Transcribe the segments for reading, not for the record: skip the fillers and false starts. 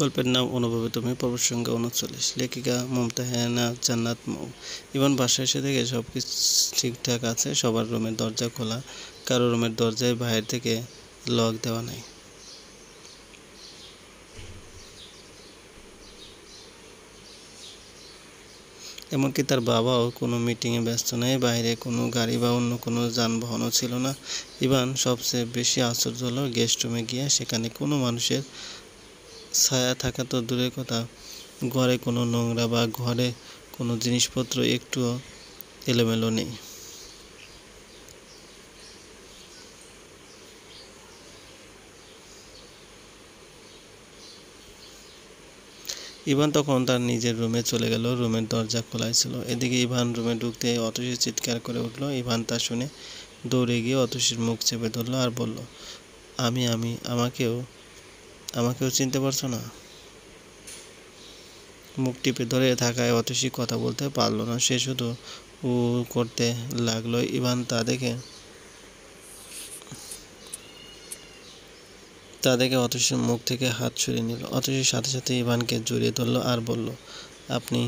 গল্পের নাম অনুভবে তুমি, পর্ব সংখ্যা 39। লেখিকা মুমতাহানা জান্নাত মৌ। ইভান বাসায় এসে দেখে সব কিছু ঠিকঠাক আছে। সবার রুমের দরজা খোলা, কারো রুমের দরজায় বাইরে থেকে লক দেওয়া নাই। এমনকি তার বাবাও কোনো মিটিংয়ে ব্যস্ত নেই। বাইরে কোনো গাড়ি বা অন্য কোনো যানবাহনও ছিল না। ইভান সবচেয়ে বেশি আশ্চর্য হলো গেস্ট রুমে গিয়ে, সেখানে কোনো মানুষের ছায়া থাকা তো দূরের কথা, ঘরে কোনো নোংরা বা ঘরে কোনো জিনিসপত্র একটুও এলোমেলো নেই। ইভান তখন তার নিজের রুমে চলে গেল। রুমের দরজা খোলাই ছিল। এদিকে ইভান রুমে ঢুকতে অতসী চিৎকার করে উঠল। ইভান তা শুনে দৌড়ে গিয়ে অতসীর মুখ চেপে ধরল আর বলল, আমি আমি আমাকেও চিনতে পারছো না? মুখ টিপে ধরে থাকায় অতসী কথা বলতে পারল না। সে শুধু উ করতে লাগলো। ইভান তা দেখে অতসীর মুখ থেকে হাত সরিয়ে নিল। অতসীর সাথে সাথে ইভানকে জড়িয়ে ধরল আর বলল, আপনি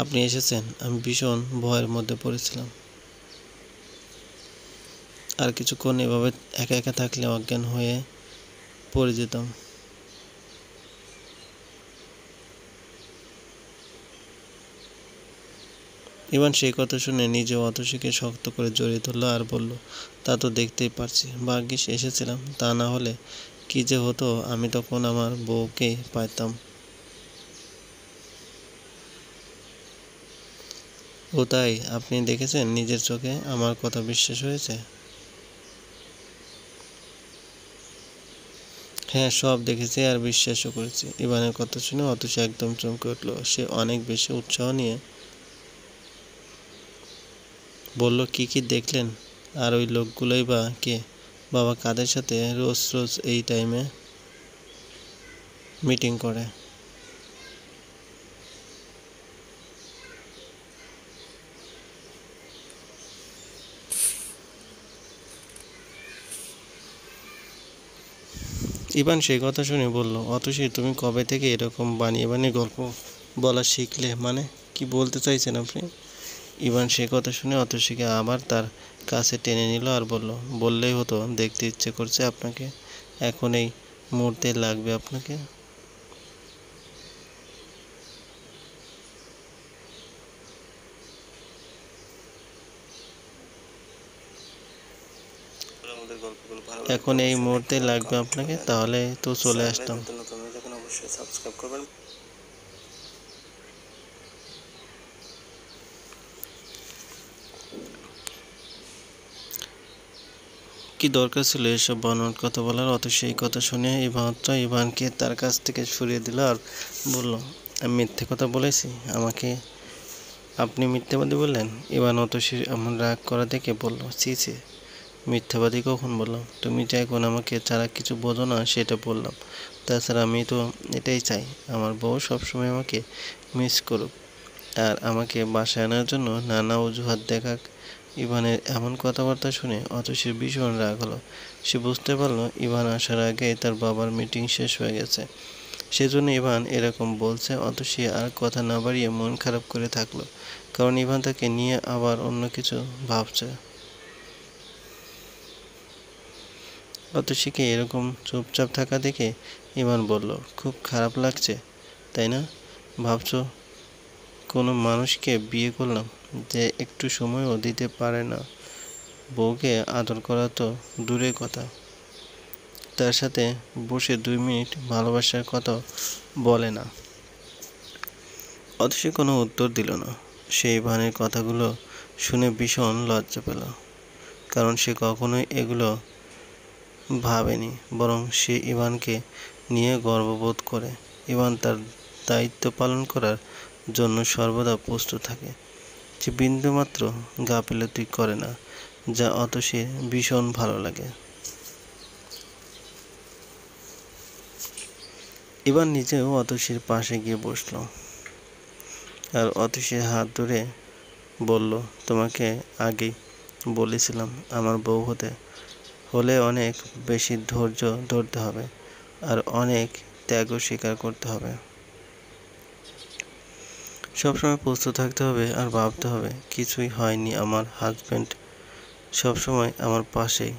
আপনি এসেছেন। আমি ভীষণ ভয়ের মধ্যে পড়েছিলাম। আর কিছুক্ষণ এভাবে একা একা থাকলে অজ্ঞান হয়ে পড়ে যেতাম। ইভান সেই কথা শুনে নিজেও অতসীকে শক্ত করে জড়িয়ে ধরল আর বলল, তা তো দেখতেই পারছি। ভাগ্যিস এসেছিলাম, তা না হলে কি যে হতো। আমি তখন আমার বউকে পাইতাম। ও তাই? আপনি দেখেছেন নিজের চোখে? আমার কথা বিশ্বাস হয়েছে? হ্যাঁ, সব দেখেছি আর বিশ্বাসও করেছি। ইভানের কথা শুনে অতসী একদম চমকে উঠল। সে অনেক বেশি উৎসাহ নিয়ে বলল, কি কি দেখলেন? আর ওই লোকগুলোই বা কে? বাবা কাদের সাথে রোজ রোজ এই টাইমে মিটিং করে? ইভান সেই কথা শুনে বলল, অতসী তুমি কবে থেকে এরকম বানিয়ে বানিয়ে গল্প বলা শিখলে? মানে কি বলতে চাইছেন আপনি? ইভান সে কথা শুনে অতসীকে আবার তার কাছে টেনে নিল আর বলল, বললেই হতো, দেখতে ইচ্ছে করছে আপনাকে। এখন এই মুহূর্তে লাগবে আপনাকে। এখন এই মুহূর্তে লাগবে আপনাকে, তাহলে তো চলে আসতাম। অবশ্যই সাবস্ক্রাইব করবেন। কি দরকার ছিল এসব বানোয়াট কথা বলার? অতসী এই কথা শুনে ইভানকে তার কাছ থেকে সরিয়ে দিল আর বলল, আমি মিথ্যে কথা বলেছি? আমাকে আপনি মিথ্যাবাদী বললেন? ইভান অতসীর এমন রাগ করা দেখে বলল, ছি ছি, মিথ্যাবাদী কখন বললাম? তুমি যে এখন আমাকে ছাড়া কিছু বোঝো না সেটা বললাম। তাছাড়া আমি তো এটাই চাই, আমার বউ সবসময় আমাকে মিস করুক আর আমাকে বাসায় আনার জন্য নানা অজুহাত দেখাক। ইভানের এমন কথাবার্তা শুনে অতসীর ভীষণ রাগ হলো। সে বুঝতে পারল ইভান আসার আগে তার বাবার মিটিং শেষ হয়ে গেছে। সেজন্য ইভান এরকম বলছে। অতসী আর কথা না বাড়িয়ে মন খারাপ করে থাকলো, কারণ ইভান তাকে নিয়ে আবার অন্য কিছু ভাবছে। অতসীকে এরকম চুপচাপ থাকা দেখে ইভান বলল, খুব খারাপ লাগছে তাই না? ভাবছো কোনো মানুষকে বিয়ে করলাম যে একটু সময়ও দিতে পারে না, বউকে আদর করা তো দূরের কথা, তার সাথে বসে 2 মিনিট ভালোবাসার কথা বলে না। অতসী কোনো উত্তর দিল না। সে ইভানের কথাগুলো শুনে ভীষণ লজ্জা পেল, কারণ সে কখনোই এগুলো ভাবেনি, বরং সে ইভানকে নিয়ে গর্ববোধ করে। ইভান তার দায়িত্ব পালন করার জন্য সর্বদা প্রস্তুত থাকে। সে বিন্দুমাত্র গাফিলতি করে না, যা অতসীর ভীষণ ভালো লাগে। ইভান নিজেও অতসীর পাশে গিয়ে বসল আর অতসীর হাত ধরে বলল, তোমাকে আগেই বলেছিলাম আমার বউ হতে হলে অনেক বেশি ধৈর্য ধরতে হবে আর অনেক ত্যাগও স্বীকার করতে হবে। সবসময় প্রস্তুত থাকতে হবে আর ভাবতে হবে কিছুই হয়নি, আমার হাজব্যান্ড সবসময় আমার পাশেই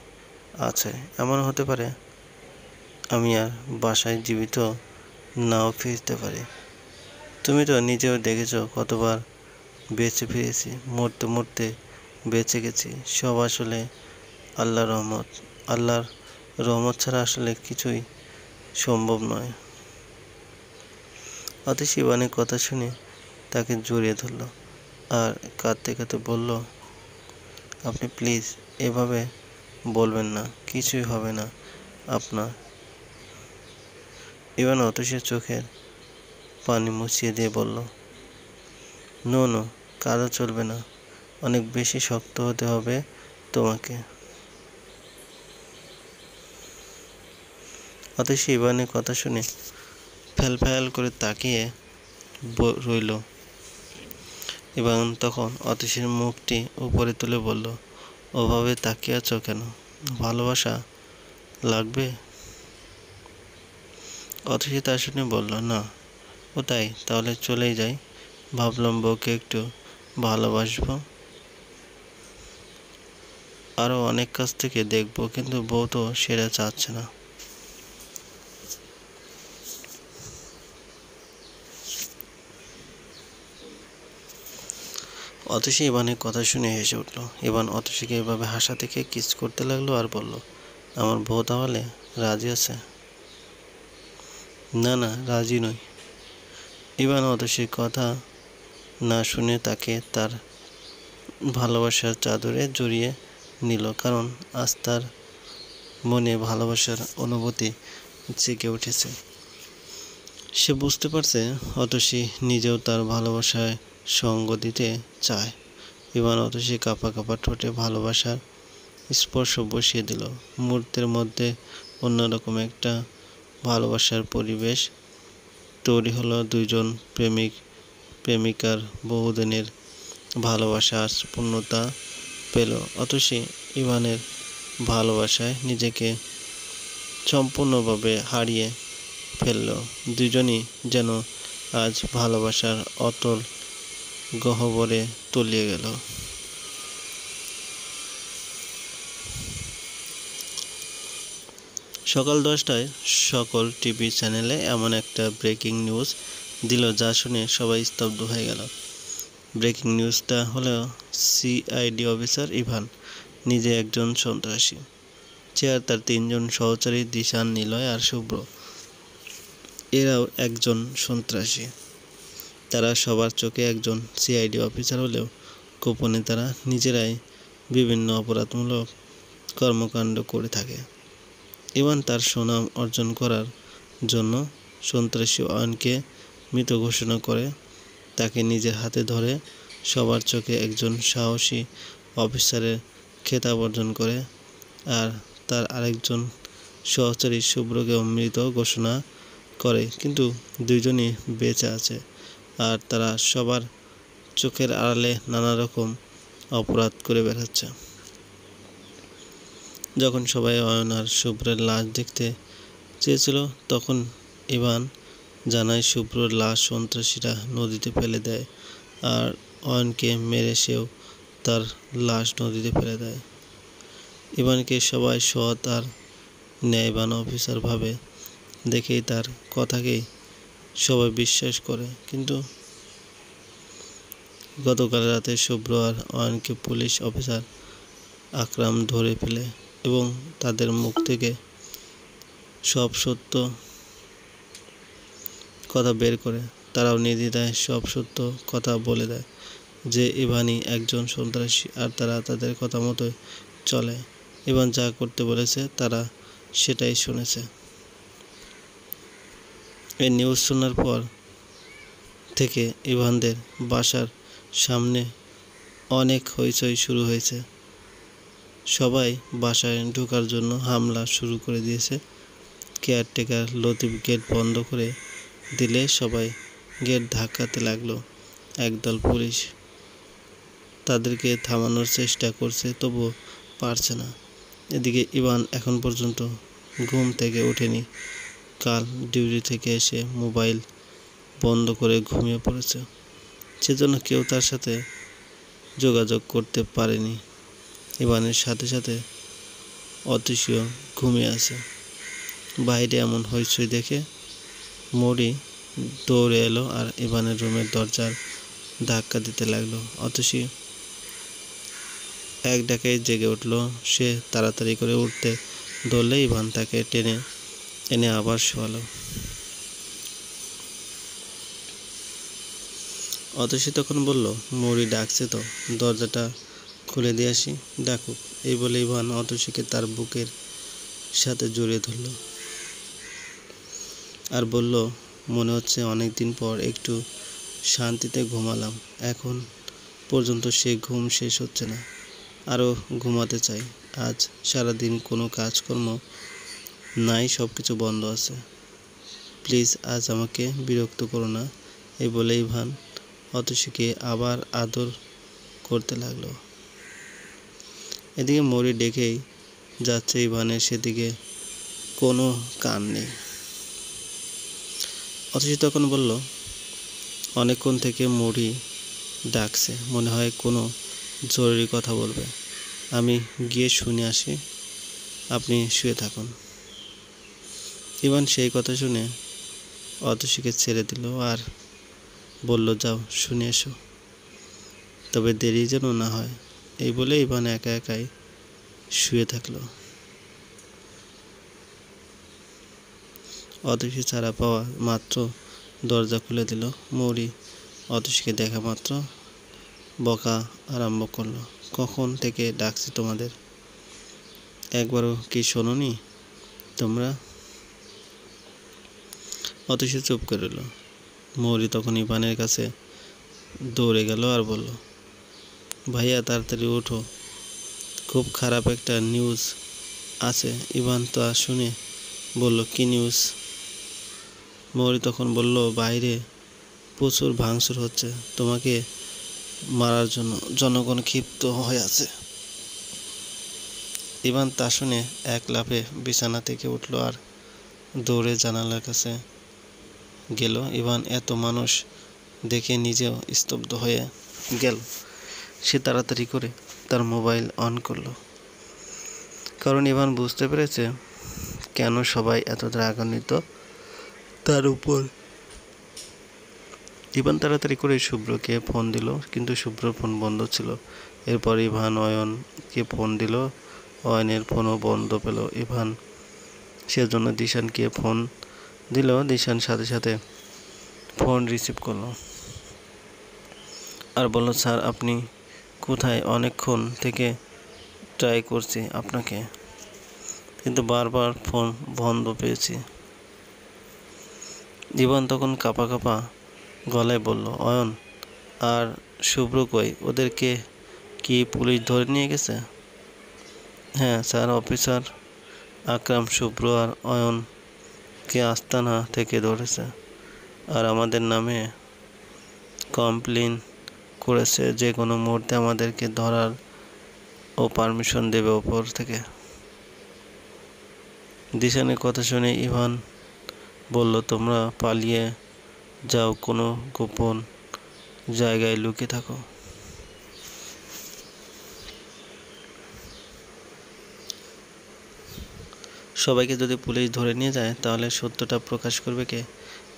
আছে। এমন হতে পারে আমি আর বাসায় জীবিত নাও ফিরতে পারি। তুমি তো নিজেও দেখেছো কতবার বেঁচে ফিরেছি, মরতে মরতে বেঁচে গেছি। সব আসলে আল্লাহর রহমত। আল্লাহর রহমত ছাড়া আসলে কিছুই সম্ভব নয়। অতসী ইভানের কথা শুনে তাকে জড়িয়ে ধরল আর কাঁদতে কাঁদতে বলল, আপনি প্লিজ এভাবে বলবেন না, কিছুই হবে না আপনার। ইভান অতসীর চোখের পানি মুছিয়ে দিয়ে বলল, নো নো, কাঁদা চলবে না, অনেক বেশি শক্ত হতে হবে তোমাকে। অতসী ইভানের কথা শুনে ফ্যাল করে তাকিয়ে রইল। ইভান তখন অতসীর মুখটি উপরে তুলে বলল, ওভাবে তাকিয়ে আছো কেন? ভালোবাসা লাগবে? অতসী তা শুনে বলল, না। ও তাই? তাহলে চলেই যাই। ভাবলাম বউকে একটু ভালোবাসবো, আরো অনেক কাছ থেকে দেখবো, কিন্তু বউ তো সেটা চাচ্ছে না। অতসী ইভানের কথা শুনে হেসে উঠল। ইভান অতসীকে এভাবে হাসা দেখে কিস করতে লাগলো আর বলল, আমার বউ তাহলে রাজি আছে? না না, রাজি নই। ইভান অতসীর কথা না শুনে তাকে তার ভালোবাসার চাদরে জড়িয়ে নিল, কারণ আজ তার মনে ভালোবাসার অনুভূতি জেগে উঠেছে। সে বুঝতে পারছে অতসী নিজেও তার ভালোবাসায় সঙ্গ দিতে চায়। ইভান অতসী কাঁপা কাঁপা ঠোঁটে ভালোবাসার স্পর্শ বসিয়ে দিল। মুহূর্তের মধ্যে অন্যরকম একটা ভালোবাসার পরিবেশ তৈরি হলো। দুইজন প্রেমিক প্রেমিকার বহুদিনের ভালোবাসা আজ পূর্ণতা পেল। অতসী ইভানের ভালোবাসায় নিজেকে সম্পূর্ণভাবে হারিয়ে ফেলল। দুজনই যেন আজ ভালোবাসার অতল গহ্বরে তলিয়ে গেল। সকাল 10টায় সকল টিভি চ্যানেলে এমন একটা ব্রেকিং নিউজ দিল যা শুনে সবাই স্তব্ধ হয়ে গেল। ব্রেকিং নিউজটা হলো সিআইডি অফিসার ইভান নিজে একজন সন্ত্রাসী। সে আর তার 3 জন সহচারী দিশান, নিলয় আর শুভ্র এরাও একজন সন্ত্রাসী। তারা সবার চোখে একজন সিআইডি অফিসার হলেও গোপনে তারা নিজেরাই বিভিন্ন অপরাধমূলক কর্মকাণ্ড করে থাকে। ইভান তার সুনাম অর্জন করার জন্য সন্ত্রাসী অয়নকে মৃত ঘোষণা করে তাকে নিজের হাতে ধরে সবার চোখে একজন সাহসী অফিসারের খেতাব অর্জন করে, আর তার আরেকজন সহচারী শুভ্রকেও মৃত ঘোষণা করে। কিন্তু দুইজনই বেঁচে আছে, আর তারা সবার চোখের আড়ালে নানা রকম অপরাধ করে বেড়াচ্ছে। যখন সবাই অয়ন আর শুভ্রের লাশ দেখতে চেয়েছিল, তখন ইভান জানায় শুভ্রর লাশ সন্ত্রাসীরা নদীতে ফেলে দেয়, আর অয়নকে মেরে সেও তার লাশ নদীতে ফেলে দেয়। ইভানকে সবাই সৎ আর ন্যায়বান অফিসার ভাবে দেখেই তার কথাকেই সবাই বিশ্বাস করে। কিন্তু গতকাল রাতে শুভ্র আর অয়নকে পুলিশ অফিসার আকরাম ধরে ফেলে এবং তাদের মুখ থেকে সব সত্য কথা বের করে। তারাও নির্দ্বিধায় সব সত্য কথা বলে দেয় যে ইভানই একজন সন্ত্রাসী, আর তারা তাদের কথা মতোই চলে। ইভান যা করতে বলেছে তারা সেটাই শুনেছে। এই নিউজ শোনার পর থেকে ইভানদের বাসার সামনে অনেক হইচই শুরু হয়েছে। সবাই বাসায় ঢোকার জন্য হামলা শুরু করে দিয়েছে। কেয়ারটেকার লতিফ গেট বন্ধ করে দিলে সবাই গেট ধাক্কাতে লাগলো। একদল পুলিশ তাদেরকে থামানোর চেষ্টা করছে, তবুও পারছে না। এদিকে ইভান এখন পর্যন্ত ঘুম থেকে ওঠেনি। কাল ডিউটি থেকে এসে মোবাইল বন্ধ করে ঘুমিয়ে পড়েছে, সেজন্য কেউ তার সাথে যোগাযোগ করতে পারেনি। ইভানের সাথে সাথে অতসীও ঘুমিয়ে আছে। বাইরে এমন হইচই দেখে মৌরি দৌড়ে এলো আর ইভানের রুমের দরজার ধাক্কা দিতে লাগলো। অতসী এক ডাকায় জেগে উঠল। সে তাড়াতাড়ি করে উঠতে ধরলে ইভান তাকে টেনে এনে আবার শোয়ালো। অতসী তখন বলল, মৌরি ডাকছে তো, দরজাটা খুলে দিয়ে আসি। ডাকুক। এই বলে ইভান অতসীকে তার বুকের সাথে জড়িয়ে ধরল আর বলল, মনে হচ্ছে অনেক দিন পর একটু শান্তিতে ঘুমালাম। এখন পর্যন্ত সে ঘুম শেষ হচ্ছে না, আরও ঘুমাতে চাই। আজ সারাদিন কোনো কাজকর্ম নাই, সব কিছু বন্ধ আছে। প্লিজ আজ আমাকে বিরক্ত করো না। এই বলে ইভান অতসীকে আবার আদর করতে লাগলো। এদিকে মৌরি ডেকেই যাচ্ছে, ইভানের সেদিকে কোনো কান নেই। অতসী তখন বলল, অনেকক্ষণ থেকে মৌরি ডাকছে, মনে হয় কোনো জরুরি কথা বলবে। আমি গিয়ে শুনে আসি, আপনি শুয়ে থাকুন। ইভান সেই কথা শুনে অতসীকে ছেড়ে দিল আর বলল, যাও শুনে এসো, তবে দেরি যেন না হয়। এই বলে ইভান একা একাই শুয়ে থাকলো। অতসী ছাড়া পাওয়া মাত্র দরজা খুলে দিল। মৌরি অতসীকে দেখা মাত্র বকা আরম্ভ করলো, কখন থেকে ডাকছি তোমাদের, একবারও কি শোনোনি তোমরা? অতসী চুপ করে রইল। মৌরি তখন ইভানের কাছে দৌড়ে গেল আর বলল, ভাইয়া তাড়াতাড়ি ওঠো, খুব খারাপ একটা নিউজ আছে। ইভান তা শুনে বলল, কি নিউজ? মৌরি তখন বলল, বাইরে প্রচুর ভাঙচুর হচ্ছে, তোমাকে মারার জন্য জনগণ ক্ষিপ্ত হয়ে আছে। ইভান তা শুনে এক লাফে বিছানা থেকে উঠল আর দৌড়ে জানালার কাছে গেল। ইভান এত মানুষ দেখে নিজেও স্তব্ধ হয়ে গেল। সে তাড়াতাড়ি করে তার মোবাইল অন করলো, কারণ ইভান বুঝতে পেরেছে কেন সবাই এত রাগান্বিত তার উপর। ইভান তাড়াতাড়ি করে শুভ্রকে ফোন দিল, কিন্তু শুভ্রর ফোন বন্ধ ছিল। এরপর ইভান অয়নকে ফোন দিল, অয়নের ফোনও বন্ধ পেল। ইভান সেজন্য দিশানকে ফোন দিল। দিশান সাথে সাথে ফোন রিসিভ করলো আর বলল, স্যার আপনি কোথায়? অনেকক্ষণ থেকে ট্রাই করছি আপনাকে, কিন্তু বারবার ফোন বন্ধ পেয়েছি। ইভান তখন কাঁপা কাঁপা গলায় বলল, অয়ন আর শুভ্র কই? ওদেরকে কি পুলিশ ধরে নিয়ে গেছে? হ্যাঁ স্যার, অফিসার আকরাম শুভ্র আর অয়নকে আস্তানা থেকে ধরেছে আর আমাদের নামে কমপ্লেন করেছে যে কোনো মুহূর্তে আমাদেরকে ধরার ও পারমিশন দেবে ওপর থেকে। দিশানের কথা শুনে ইভান বলল, তোমরা পালিয়ে যাও, কোনো গোপন জায়গায় লুকিয়ে থাকো। সবাইকে যদি পুলিশ ধরে নিয়ে যায় তাহলে সত্যটা প্রকাশ করবে কে?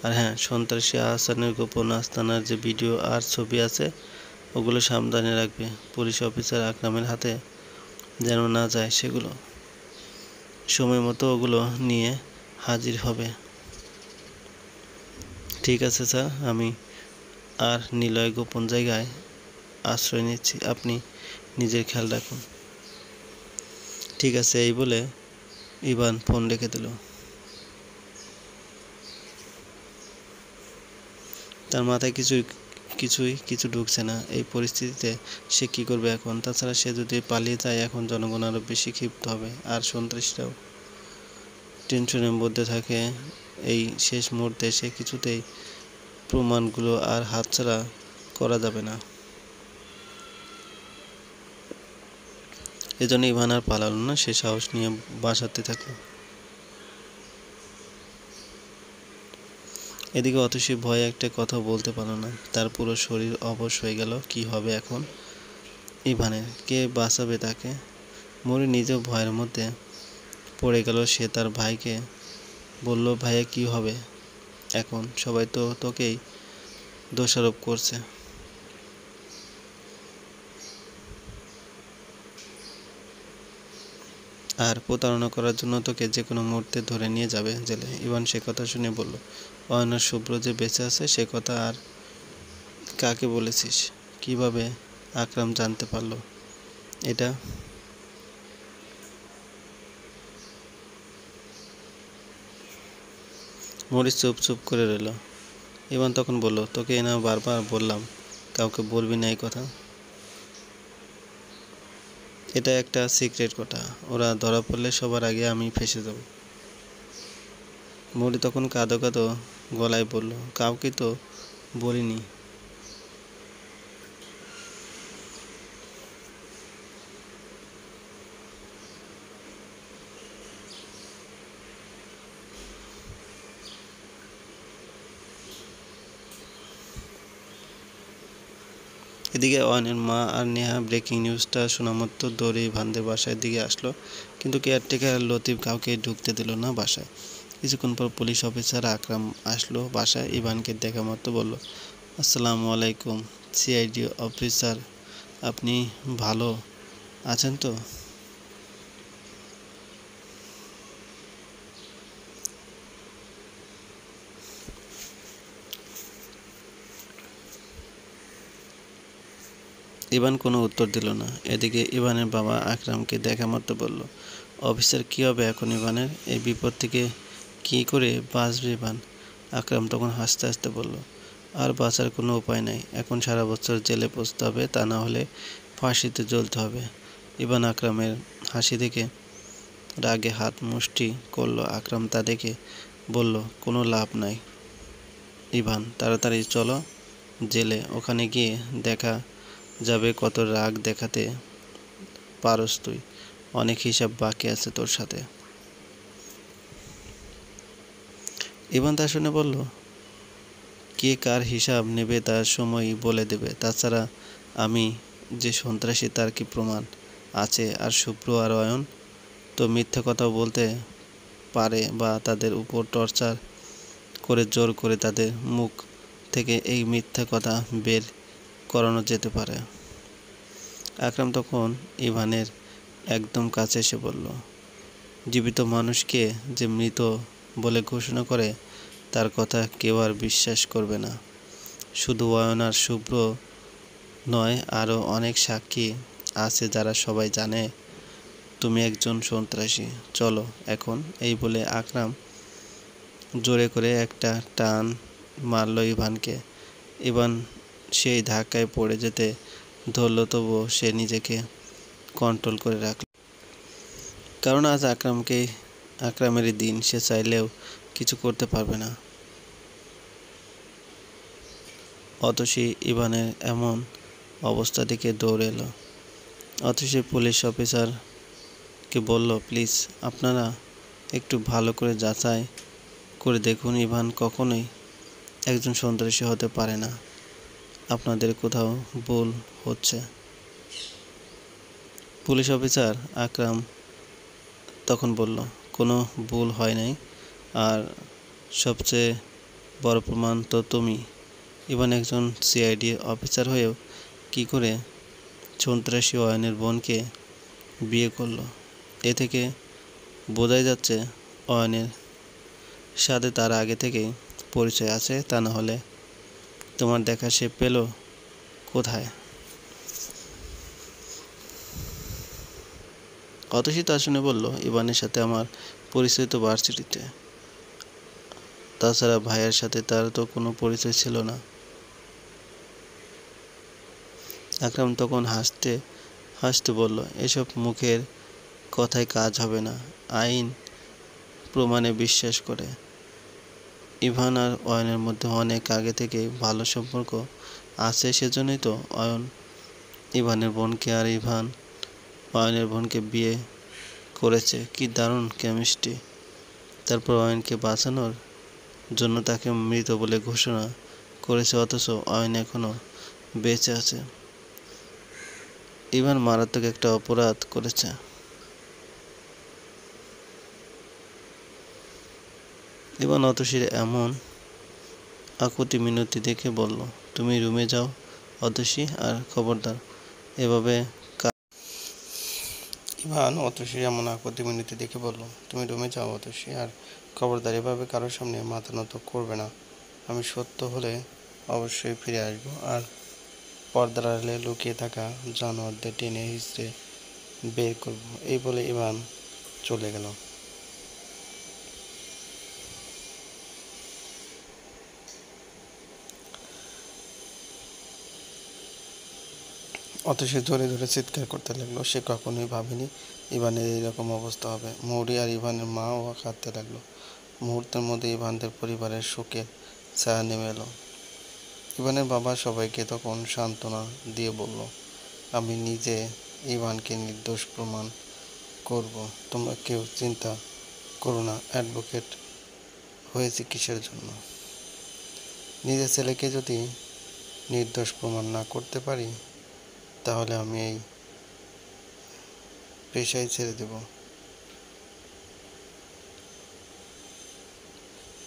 আর হ্যাঁ, সন্ত্রাসী আহসানের গোপন আস্তানার যে ভিডিও আর ছবি আছে ওগুলো সাবধানে রাখবে। পুলিশ অফিসার আকরামের হাতে যেন না যায় সেগুলো। সময় মতো ওগুলো নিয়ে হাজির হবে। ঠিক আছে স্যার, আমি আর নিলয় গোপন জায়গায় আশ্রয় নিচ্ছি, আপনি নিজের খেয়াল রাখুন। ঠিক আছে। এই বলে ইভান ফোন রেখে দিল। তার মাথায় কিছু ঢুকছে না। এই পরিস্থিতিতে সে কি করবে এখন? তাছাড়া সে যদি পালিয়ে যায় এখন জনগণ আরো বেশি ক্ষিপ্ত হবে আর সন্ত্রাসীরাও টেনশনের মধ্যে থাকে। এই শেষ মুহূর্তে সে কিছুতেই প্রমাণগুলো আর হাতছাড়া করা যাবে না। এজন্য ইভান আর পালালো না, সে সাহস নিয়ে বাসাতে থাকলো। এদিকে অতসী ভয়ে একটা কথা বলতে পারল না, তার পুরো শরীর অবশ হয়ে গেল। কি হবে এখন ইভানের? কে বাঁচাবে তাকে? মরি নিজেও ভয়ের মধ্যে পড়ে গেল। সে তার ভাইকে বলল, ভাইয়া কি হবে এখন? সবাই তো তোকেই দোষারোপ করছে। আর প্রতারণা করার জন্য তোকে যে কোনো মুহূর্তে ধরে নিয়ে যাবে জেলে। ইভান সে কথা শুনে বলল, অয়ন আর শুভ্র যে বেঁচে আছে সে কথা আর কাকে বলেছিস? কিভাবে আকরাম জানতে পারলো এটা? মরিস চুপ চুপ করে রইল। ইভান তখন বলল, তোকে না বারবার বললাম কাউকে বলবি না এই কথা। এটা একটা সিক্রেট কথা, ওরা ধরা পড়লে সবার আগে আমি ফেঁসে যাব। মরি তখন কাঁদো কাঁদো গলায় বলল, কাউকে তো বলিনি। এদিকে অয়নের মা আর নেহা ব্রেকিং নিউজটা শোনা মাত্র দৌড়ে ইভানদের বাসার দিকে আসলো, কিন্তু কেয়ারটেকার আর লতিফ কাউকে ঢুকতে দিল না বাসায়। কিছুক্ষণ পর পুলিশ অফিসার আকরাম আসলো বাসায়। ইভানকে দেখা মাত্র বলল, আসসালামু আলাইকুম সিআইডি অফিসার, আপনি ভালো আছেন তো? ইভান কোনো উত্তর দিল না। এদিকে ইভানের বাবা আকরামকে দেখা মাত্র বলল, অফিসার কী হবে এখন ইভানের? এই বিপদ থেকে কী করে বাঁচবে ইভান? আকরাম তখন হাসতে হাসতে বলল, আর বাঁচার কোনো উপায় নাই, এখন সারা বছর জেলে পচতে হবে, তা না হলে ফাঁসিতে জ্বলতে হবে। ইভান আকরামের হাসি দেখে রাগে হাত মুষ্টি করলো। আকরাম তা দেখে বলল, কোনো লাভ নাই ইভান, তাড়াতাড়ি চলো জেলে, ওখানে গিয়ে দেখা যাবে কত রাগ দেখাতে পারস তুই। অনেক হিসাব বাকি আছে তোর সাথে। ইভান তা শুনে বলল, কে কার হিসাব নেবে তার সময়ই বলে দেবে। তাছাড়া আমি যে সন্ত্রাসী তার কি প্রমাণ আছে? আর শুভ্র আর অয়ন তো মিথ্যে কথা বলতে পারে, বা তাদের উপর টর্চার করে জোর করে তাদের মুখ থেকে এই মিথ্যে কথা বের করানো যেতে পারে। আকরাম তখন ইভানের একদম কাছে এসে বলল, জীবিত মানুষকে যে মৃত বলে ঘোষণা করে তার কথা কেউ আর বিশ্বাস করবে না। শুধু অয়ন আর শুভ্র নয়, আরও অনেক সাক্ষী আছে যারা সবাই জানে তুমি একজন সন্ত্রাসী। চলো এখন। এই বলে আকরাম জোরে করে একটা টান মারল ইভানকে। ইভান সেই ধাক্কায় পড়ে যেতে ধরল, তবুও সে নিজেকে কন্ট্রোল করে রাখল, কারণ আজ আকরামেরই দিন। সে চাইলেও কিছু করতে পারবে না। অতসী ইভানের এমন অবস্থা দেখে দৌড়ে এলো। অতসী পুলিশ অফিসারকে বলল, প্লিজ আপনারা একটু ভালো করে যাচাই করে দেখুন, ইভান কখনোই একজন সন্ত্রাসী হতে পারে না, আপনাদের কোথাও ভুল হচ্ছে। পুলিশ অফিসার আকরাম তখন বলল, কোনো ভুল হয় নাই, আর সবচেয়ে বড় প্রমাণ তো তুমি। ইভান একজন সিআইডি অফিসার হয়েও কী করে সন্ত্রাসী অয়নের বোনকে বিয়ে করলো? এ থেকে বোঝাই যাচ্ছে অয়নের সাথে তার আগে থেকেই পরিচয় আছে, তা না হলে তোমার দেখা সে পেল কোথায়? অতসী তা শুনে বলল, ইভানের সাথে আমার পরিচয় তো ভার্সিটিতে, তাছাড়া ভাইয়ের সাথে তার তো কোনো পরিচয় ছিল না। আকরাম তখন হাসতে হাসতে বলল, এসব মুখের কথায় কাজ হবে না, আইন প্রমাণে বিশ্বাস করে। ইভান আর অয়নের মধ্যে অনেক আগে থেকেই ভালো সম্পর্ক আছে, সেজন্যই তো অয়ন ইভানের বোনকে আর ইভান অয়নের বোনকে বিয়ে করেছে। কি দারুণ কেমিস্ট্রি! তারপর অয়নকে বাঁচানোর জন্য তাকে মৃত বলে ঘোষণা করেছে, অথচ আইন এখনো বেঁচে আছে। ইভান মারাত্মক একটা অপরাধ করেছে। ইভান অতসীর এমন আকুতি মিনতি দেখে বলল, তুমি রুমে যাও অতসী, আর খবরদার এভাবে ইভান অতসীর এমন আকুতি মিনতি দেখে বলল, তুমি রুমে যাও অতসী, আর খবরদার এভাবে কারোর সামনে মাথা নত করবে না। আমি সত্য হলে অবশ্যই ফিরে আসবো, আর পর্দার আড়ালে লুকিয়ে থাকা জানোয়ারদের টেনে হিঁচড়ে বের করব। এই বলে ইভান চলে গেল। অতসী ধরে ধরে চিৎকার করতে লাগলো। সে কখনোই ভাবেনি ইভানের এইরকম অবস্থা হবে। মৌরি আর ইভানের মাও কাঁদতে লাগলো। মুহূর্তের মধ্যে ইভানদের পরিবারের শোকের ছায়া নেমে এলো। ইভানের বাবা সবাইকে তখন সান্ত্বনা দিয়ে বলল, আমি নিজে ইভানকে নির্দোষ প্রমাণ করব, তোমরা কেউ চিন্তা করো না। অ্যাডভোকেট হয়েছে কিসের জন্য? নিজের ছেলেকে যদি নির্দোষ প্রমাণ না করতে পারি, তাহলে আমি এই পেশাই ছেড়ে দেব।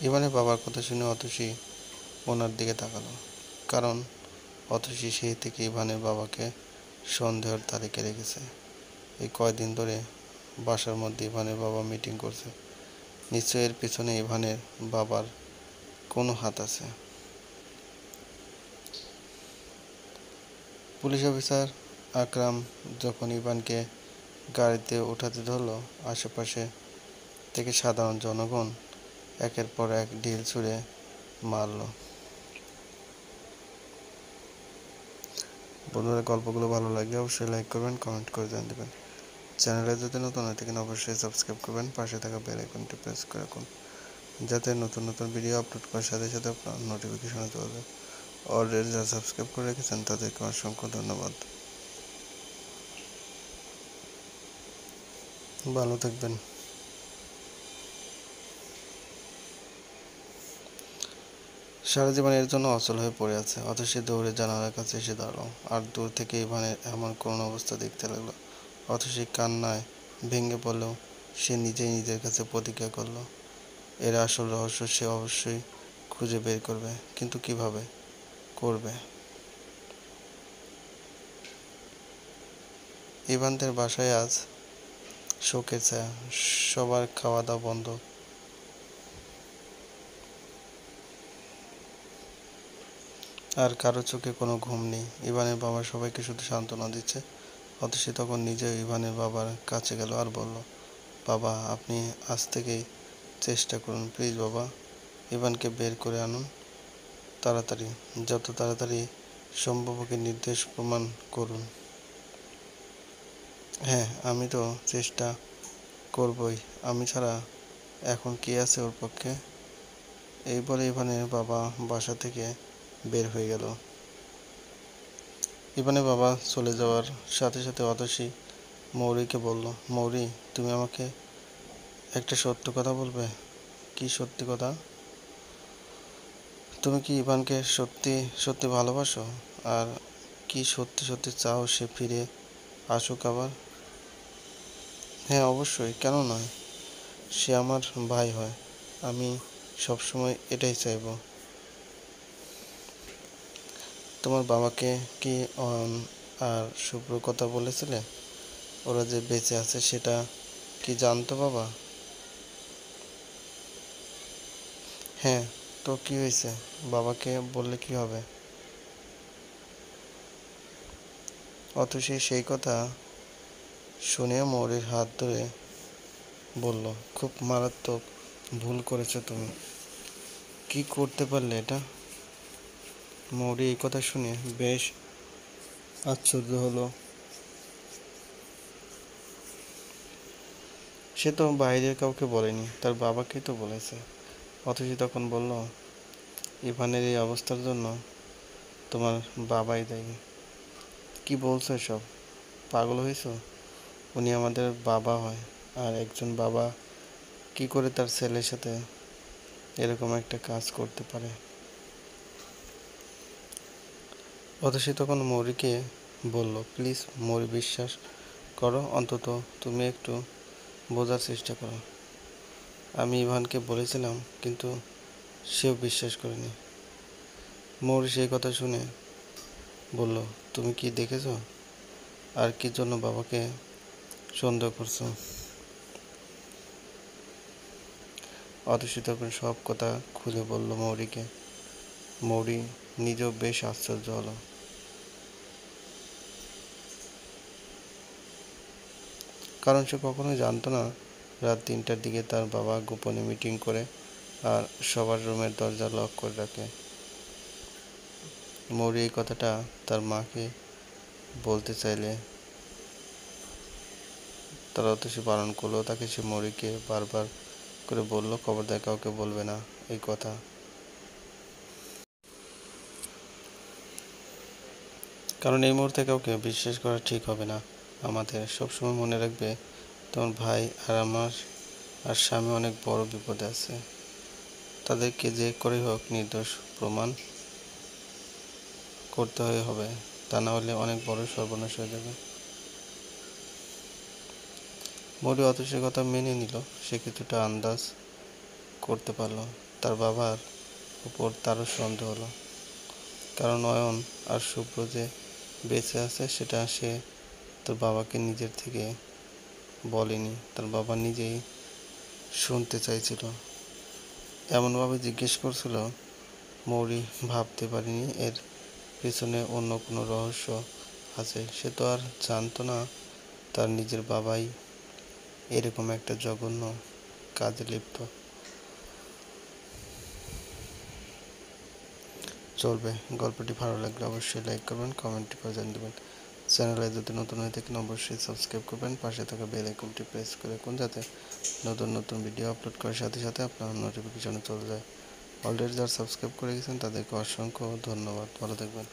ইভানের বাবার কথা শুনে অতসী ওনার দিকে তাকালো, কারণ অতসী সেই থেকে ইভানের বাবাকে সন্দেহের তালিকা রেখেছে। এই কয়দিন ধরে বাসার মধ্যে ইভানের বাবা মিটিং করছে। নিশ্চয়ই এর পিছনে ইভানের বাবার কোনো হাত আছে। পুলিশ অফিসার আকরাম যখন ইভানকে গাড়িতে ওঠাতে ধরলো, আশেপাশে থেকে সাধারণ জনগণ একের পর এক ঢিল ছুঁড়ে মারল। বন্ধুরা, গল্পগুলো ভালো লাগলে অবশ্যই লাইক করবেন, কমেন্ট করে জানিয়ে দেবেন। চ্যানেলে যদি নতুন হয়ে থাকেন অবশ্যই সাবস্ক্রাইব করবেন, পাশে থাকা বেল আইকনটি প্রেস করে রাখুন, যাতে নতুন নতুন ভিডিও আপলোড করার সাথে সাথে আপনার নোটিফিকেশন চলে যায়। অলরেডি যারা সাবস্ক্রাইব করে রেখেছেন তাদেরকে অসংখ্য ধন্যবাদ। ভালো থাকবেন। সারা জীবন এর জন্য অচল হয়ে পড়ে আছে। অতসী দৌড়ে জানালার কাছে এসে দাঁড়ালো, আর দূর থেকে ইভানের এমন করুণ অবস্থা দেখতে লাগলো। অতসী কান্নায় ভেঙে পড়লেও সে নিজেই নিজের কাছে প্রতিজ্ঞা করলো, এর আসল রহস্য সে অবশ্যই খুঁজে বের করবে। কিন্তু কিভাবে করবে? ইভানদের বাসায় আজ শোকের ছায়া। সবার খাওয়া দাওয়া বন্ধ। আর কারো চোখে কোনো ঘুম নেই। ইভানের বাবা সবাইকে শুধু সান্ত্বনা দিচ্ছে। অতসী তখন নিজেও ইভানের বাবার কাছে গেল আর বলল, বাবা, আপনি আজ থেকেই চেষ্টা করুন, প্লিজ বাবা, ইভানকে বের করে আনুন তাড়াতাড়ি, যত তাড়াতাড়ি সম্ভব ওকে নির্দোষ প্রমাণ করুন। হ্যাঁ, আমি তো চেষ্টা করবই, আমি ছাড়া এখন কে আছে ওর পক্ষে? এই বলে ইভানের বাবা বাসা থেকে বের হয়ে গেল। ইভানের বাবা চলে যাওয়ার সাথে সাথে অতসী মৌরিকে বলল, মৌরি, তুমি আমাকে একটা সত্য কথা বলবে? কি সত্যি কথা? তুমি কি ইভানকে সত্যি সত্যি ভালোবাসো? আর কি সত্যি সত্যি চাও সে ফিরে আসুক আবার? হ্যাঁ, অবশ্যই, কেন নয়? সে আমার ভাই হয়, আমি সবসময় এটাই চাইব। তোমার বাবাকে কি আর শুভ্র কথা বলেছিলে? ওরা যে বেঁচে আছে সেটা কি জানতো বাবা? হ্যাঁ, তো কি হয়েছে? বাবাকে বললে কি হবে? অতসী সেই কথা শুনে মৌরির হাত ধরে বলল, খুব মারাত্মক ভুল করেছো তুমি। কি করতে পারলে এটা? মৌরি এই কথা শুনে বেশ আশ্চর্য হলো। সে তো বাইরের কাউকে বলেনি, তার বাবাকেই তো বলেছে। অথচি তখন বলল, ইভানের এই অবস্থার জন্য তোমার বাবাই দায়ী। কি বলছো এসব? পাগল হয়েছো? উনি আমাদের বাবা হয়, আর একজন বাবা কি করে তার ছেলের সাথে এরকম একটা কাজ করতে পারে। অতসী তখন মৌরিকে বলল, প্লিজ মৌরি, বিশ্বাস করো, অন্তত তুমি একটু বোঝার চেষ্টা করো। আমি ইভানকে বলেছিলাম, কিন্তু সেও বিশ্বাস করেনি। মৌরি সেই কথা শুনে বলল, তুমি কি দেখেছ? আর কি জন্য বাবাকে সন্দেহ করছো? অতসী তখন সব কথা খুলে বলল মৌরিকে। মৌরি নিজেও বেশ আশ্চর্য হলো, কারণ সে কখনোই জানতো না রাত 3টার দিকে তার বাবা গোপনে মিটিং করে আর সবার রুমের দরজা লক করে রাখে। মৌরি এই কথাটা তার মাকে বলতে চাইলে তারা অতসী পালন করলো তাকে। সে মৌরিকে বারবার করে বলল, খবরদার কাউকে বলবে না এই কথা। কারণ এই মুহূর্তে কাউকে বিশ্বাস করা ঠিক হবে না। আমাদের সবসময় মনে রাখবে, তোমার ভাই আর আমার আর স্বামী অনেক বড় বিপদে আছে। তাদেরকে যে করে হোক নির্দোষ প্রমাণ করতে হবে, তা না হলে অনেক বড় সর্বনাশ হয়ে যাবে। মৌরি অতসীর কথা মেনে নিল। সে কিছুটা আন্দাজ করতে পারল তার বাবার উপর তারও সন্দেহ হলো, কারণ নয়ন আর শুভ্র যে বেঁচে আছে সেটা সে তার বাবাকে নিজের থেকে বলেনি। তার বাবা নিজেই শুনতে চাইছিল, এমনভাবে জিজ্ঞেস করছিল, মৌরি ভাবতে পারেনি এর পেছনে অন্য কোনো রহস্য আছে। সে তো আর জানতো না তার নিজের বাবাই এরকম একটা জঘন্য কাজে লিপ্ত। চলবে, গল্পটি ভালো লাগলে অবশ্যই লাইক করবেন, কমেন্টে করে জানিয়ে দেবেন। চ্যানেলে যদি নতুন হয়ে থাকেন অবশ্যই সাবস্ক্রাইব করবেন, পাশে থাকা বেল আইকনটি প্রেস করে রাখুন যাতে নতুন নতুন ভিডিও আপলোড করার সাথে সাথে আপনার নোটিফিকেশনে চলে যায়। অলরেডি যারা সাবস্ক্রাইব করে গেছেন তাদেরকে অসংখ্য ধন্যবাদ। ভালো থাকবেন।